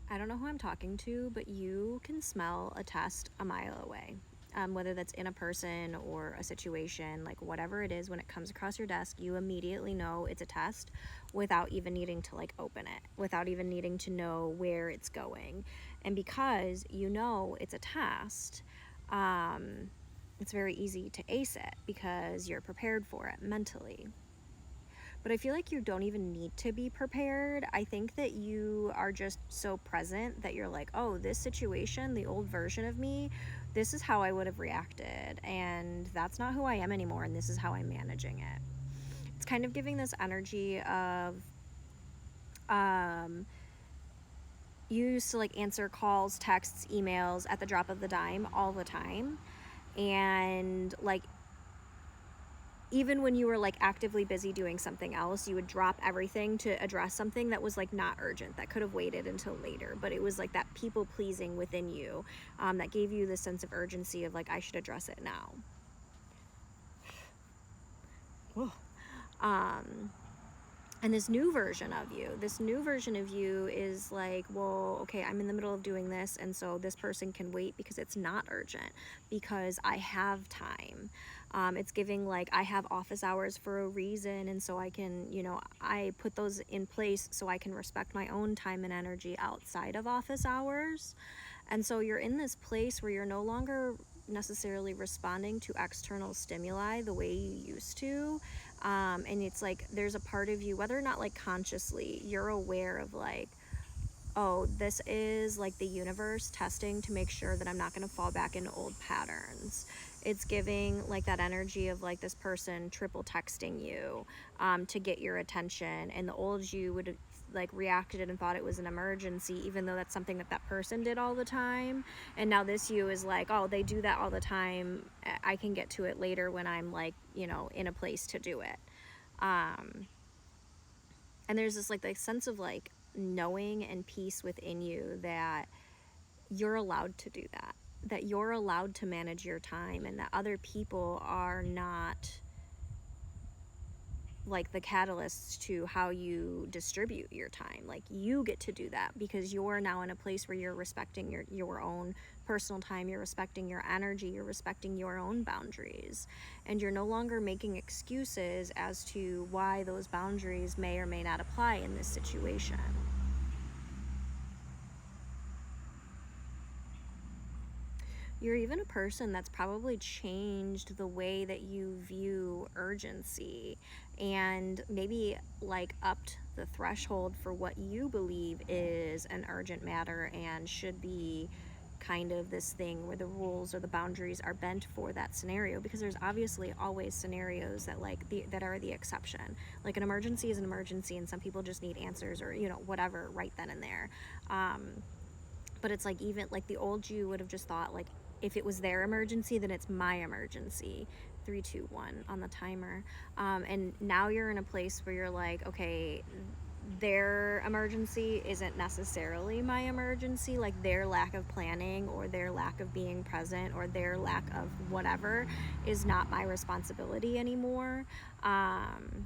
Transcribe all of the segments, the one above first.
I don't know who I'm talking to, but you can smell a test a mile away. Whether that's in a person or a situation, like whatever it is, when it comes across your desk, you immediately know it's a test without even needing to like open it, without even needing to know where it's going. And because you know it's a test, it's very easy to ace it because you're prepared for it mentally. But I feel like you don't even need to be prepared. I think that you are just so present that you're like, oh, this situation, the old version of me, this is how I would have reacted. And that's not who I am anymore. And this is how I'm managing it. It's kind of giving this energy of, you used to like answer calls, texts, emails at the drop of the dime all the time. And like, even when you were like actively busy doing something else, you would drop everything to address something that was like not urgent, that could have waited until later. But it was like that people pleasing within you, that gave you the sense of urgency of like, I should address it now. Whoa. And this new version of you is like, well, okay, I'm in the middle of doing this, and so this person can wait because it's not urgent, because I have time. It's giving like, I have office hours for a reason, and so I can, I put those in place so I can respect my own time and energy outside of office hours. And so you're in this place where you're no longer necessarily responding to external stimuli the way you used to. And it's like there's a part of you, whether or not like consciously, you're aware of like, oh, this is like the universe testing to make sure that I'm not going to fall back into old patterns. It's giving like that energy of like this person triple texting you to get your attention, and the old you would like reacted and thought it was an emergency, even though that's something that person did all the time. And now this you is like, oh, they do that all the time, I can get to it later when I'm like, in a place to do it. And there's this like sense of like knowing and peace within you that you're allowed to do that, that you're allowed to manage your time, and that other people are not like the catalysts to how you distribute your time. Like, you get to do that because you're now in a place where you're respecting your own personal time, you're respecting your energy, you're respecting your own boundaries, and you're no longer making excuses as to why those boundaries may or may not apply in this situation. You're even a person that's probably changed the way that you view urgency, and maybe like upped the threshold for what you believe is an urgent matter and should be kind of this thing where the rules or the boundaries are bent for that scenario, because there's obviously always scenarios that like that are the exception. Like, an emergency is an emergency, and some people just need answers or whatever right then and there. But it's like, even like the old you would have just thought like, if it was their emergency, then it's my emergency. 3, 2, 1 on the timer. And now you're in a place where you're like, okay, their emergency isn't necessarily my emergency. Like, their lack of planning or their lack of being present or their lack of whatever is not my responsibility anymore. And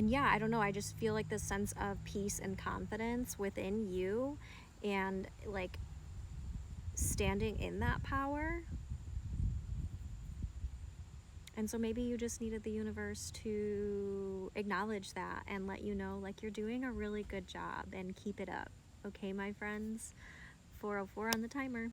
yeah, I don't know, I just feel like this sense of peace and confidence within you, and like standing in that power. And so maybe you just needed the universe to acknowledge that and let you know like, you're doing a really good job, and keep it up. Okay, my friends? 4:04 on the timer.